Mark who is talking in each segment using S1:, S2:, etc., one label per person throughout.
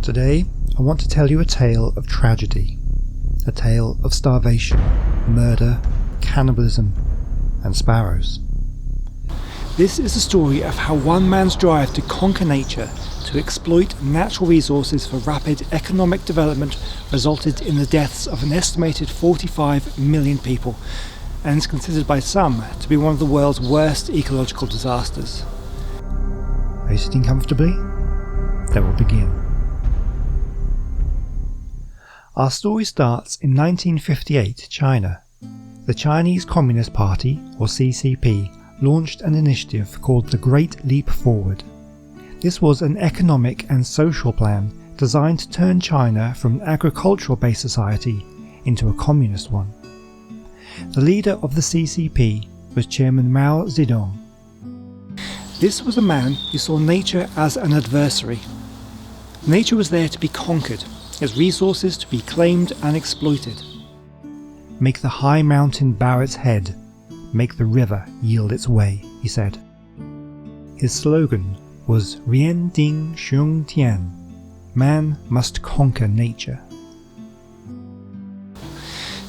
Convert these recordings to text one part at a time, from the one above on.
S1: Today, I want to tell you a tale of tragedy, a tale of starvation, murder, cannibalism, and sparrows. This is the story of how one man's drive to conquer nature, to exploit natural resources for rapid economic development, resulted in the deaths of an estimated 45 million people, and is considered by some to be one of the world's worst ecological disasters. Are you sitting comfortably? Then we'll begin. Our story starts in 1958 China. The Chinese Communist Party, or CCP, launched an initiative called the Great Leap Forward. This was an economic and social plan designed to turn China from an agricultural-based society into a communist one. The leader of the CCP was Chairman Mao Zedong. This was a man who saw nature as an adversary. Nature was there to be conquered, its resources to be claimed and exploited. Make the high mountain bow its head, make the river yield its way, he said. His slogan was Rian Ding Xiong Tian, man must conquer nature.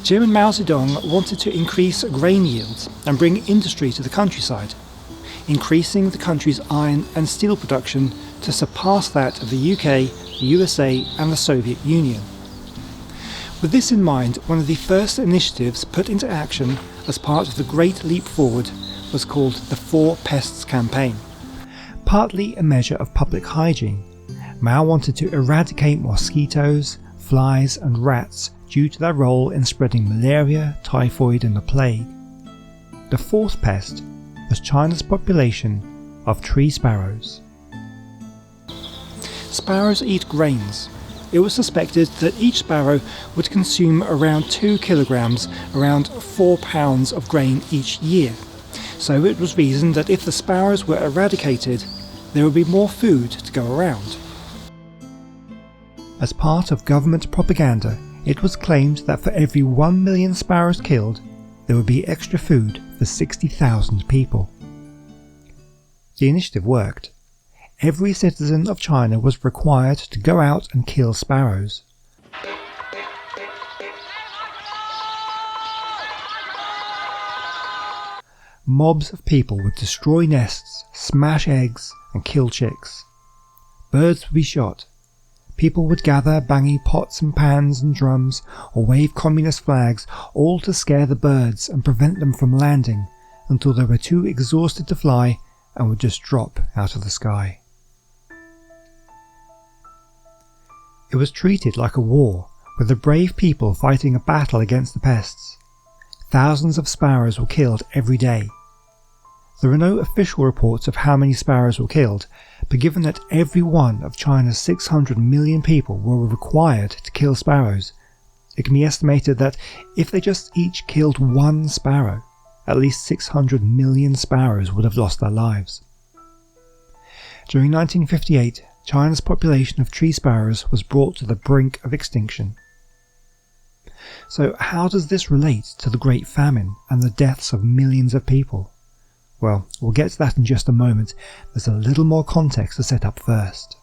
S1: Chairman Mao Zedong wanted to increase grain yields and bring industry to the countryside, increasing the country's iron and steel production to surpass that of the UK, the USA and the Soviet Union. With this in mind, one of the first initiatives put into action as part of the Great Leap Forward was called the Four Pests Campaign. Partly a measure of public hygiene, Mao wanted to eradicate mosquitoes, flies and rats due to their role in spreading malaria, typhoid and the plague. The fourth pest was China's population of tree sparrows. Sparrows eat grains. It was suspected that each sparrow would consume around 2 kilograms, around 4 pounds of grain each year. So it was reasoned that if the sparrows were eradicated, there would be more food to go around. As part of government propaganda, it was claimed that for every 1 million sparrows killed, there would be extra food for 60,000 people. The initiative worked. Every citizen of China was required to go out and kill sparrows. Mobs of people would destroy nests, smash eggs and kill chicks. Birds would be shot. People would gather banging pots and pans and drums or wave communist flags, all to scare the birds and prevent them from landing until they were too exhausted to fly and would just drop out of the sky. It was treated like a war, with the brave people fighting a battle against the pests. Thousands of sparrows were killed every day. There are no official reports of how many sparrows were killed, but given that every one of China's 600 million people were required to kill sparrows, it can be estimated that if they just each killed one sparrow, at least 600 million sparrows would have lost their lives. During 1958, China's population of tree sparrows was brought to the brink of extinction. So how does this relate to the Great Famine and the deaths of millions of people? Well, we'll get to that in just a moment. There's a little more context to set up first.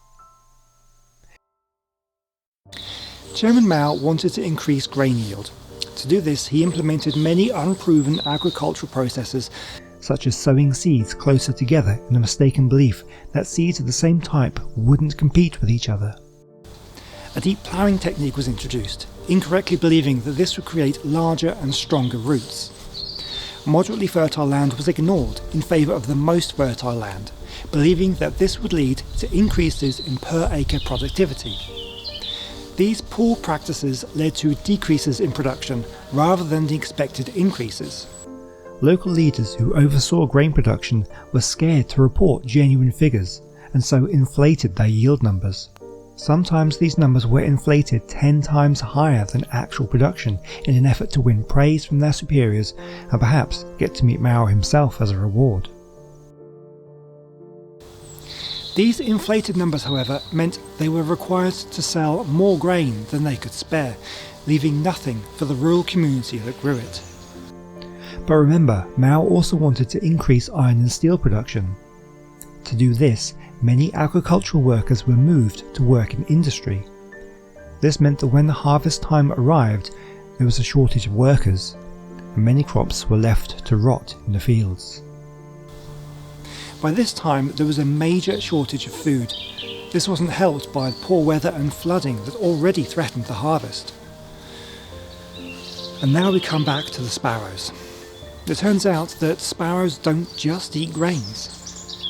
S1: Chairman Mao wanted to increase grain yield. To do this, he implemented many unproven agricultural processes, such as sowing seeds closer together in a mistaken belief that seeds of the same type wouldn't compete with each other. A deep ploughing technique was introduced, incorrectly believing that this would create larger and stronger roots. Moderately fertile land was ignored in favour of the most fertile land, believing that this would lead to increases in per acre productivity. These poor practices led to decreases in production rather than the expected increases. Local leaders who oversaw grain production were scared to report genuine figures and so inflated their yield numbers. Sometimes these numbers were inflated 10 times higher than actual production in an effort to win praise from their superiors and perhaps get to meet Mao himself as a reward. These inflated numbers, however, meant they were required to sell more grain than they could spare, leaving nothing for the rural community that grew it. But remember, Mao also wanted to increase iron and steel production. To do this, many agricultural workers were moved to work in industry. This meant that when the harvest time arrived, there was a shortage of workers, and many crops were left to rot in the fields. By this time, there was a major shortage of food. This wasn't helped by poor weather and flooding that already threatened the harvest. And now we come back to the sparrows. It turns out that sparrows don't just eat grains.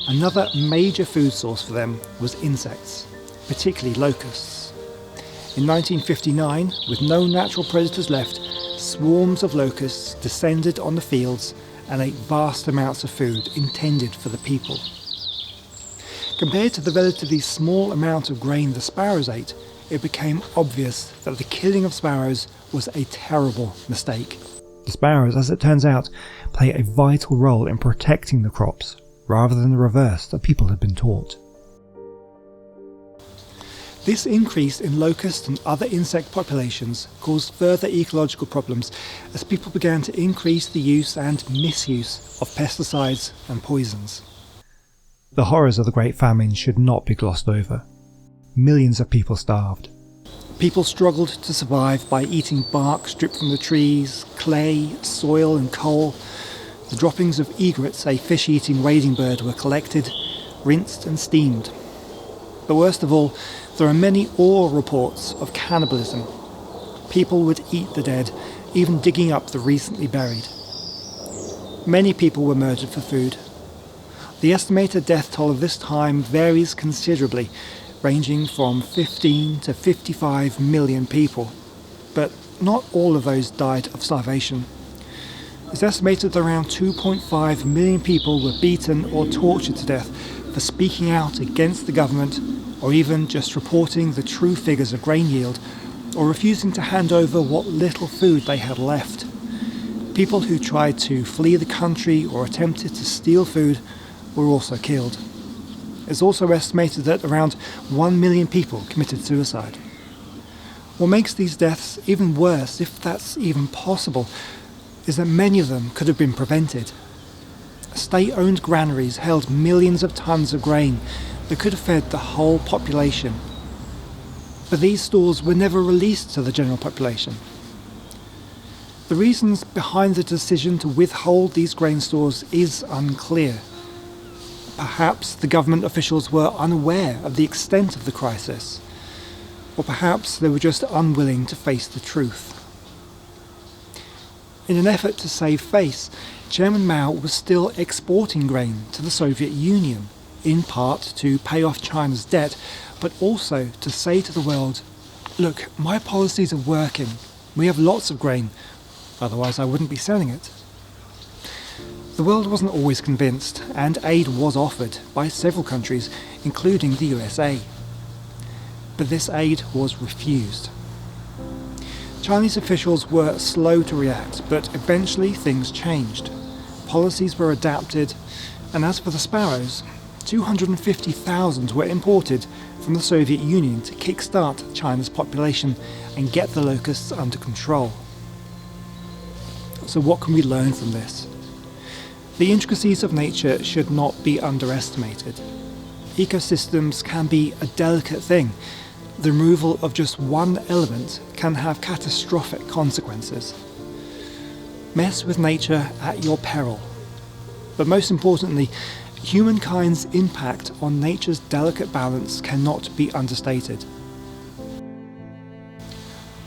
S1: Another major food source for them was insects, particularly locusts. In 1959, with no natural predators left, swarms of locusts descended on the fields and ate vast amounts of food intended for the people. Compared to the relatively small amount of grain the sparrows ate, it became obvious that the killing of sparrows was a terrible mistake. The sparrows, as it turns out, play a vital role in protecting the crops, rather than the reverse that people had been taught. This increase in locust and other insect populations caused further ecological problems as people began to increase the use and misuse of pesticides and poisons. The horrors of the Great Famine should not be glossed over. Millions of people starved. People struggled to survive by eating bark stripped from the trees, clay, soil and coal. The droppings of egrets, a fish-eating wading bird, were collected, rinsed and steamed. But worst of all, there are many oral reports of cannibalism. People would eat the dead, even digging up the recently buried. Many people were murdered for food. The estimated death toll of this time varies considerably, ranging from 15 to 55 million people. But not all of those died of starvation. It's estimated that around 2.5 million people were beaten or tortured to death for speaking out against the government, or even just reporting the true figures of grain yield, or refusing to hand over what little food they had left. People who tried to flee the country or attempted to steal food were also killed. It's also estimated that around 1 million people committed suicide. What makes these deaths even worse, if that's even possible, is that many of them could have been prevented. State-owned granaries held millions of tons of grain that could have fed the whole population. But these stores were never released to the general population. The reasons behind the decision to withhold these grain stores is unclear. Perhaps the government officials were unaware of the extent of the crisis, or perhaps they were just unwilling to face the truth. In an effort to save face, Chairman Mao was still exporting grain to the Soviet Union, in part to pay off China's debt, but also to say to the world, look, my policies are working. We have lots of grain, otherwise I wouldn't be selling it. The world wasn't always convinced, and aid was offered by several countries, including the USA. But this aid was refused. Chinese officials were slow to react, but eventually things changed. Policies were adapted, and as for the sparrows, 250,000 were imported from the Soviet Union to kickstart China's population and get the locusts under control. So what can we learn from this? The intricacies of nature should not be underestimated. Ecosystems can be a delicate thing. The removal of just one element can have catastrophic consequences. Mess with nature at your peril. But most importantly, humankind's impact on nature's delicate balance cannot be understated.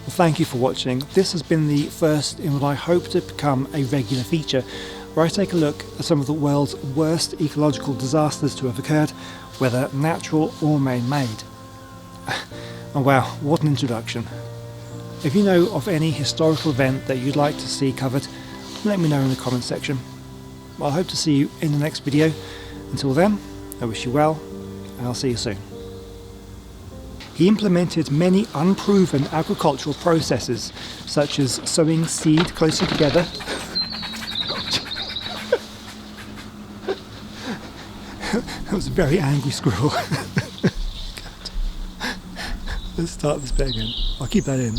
S1: Well, thank you for watching. This has been the first in what I hope to become a regular feature, where I take a look at some of the world's worst ecological disasters to have occurred, whether natural or man-made. Oh wow, what an introduction. If you know of any historical event that you'd like to see covered, let me know in the comments section. I hope to see you in the next video. Until then, I wish you well, and I'll see you soon. He implemented many unproven agricultural processes, such as sowing seed closer together. That was a very angry squirrel. Let's start this bit again. I'll keep that in.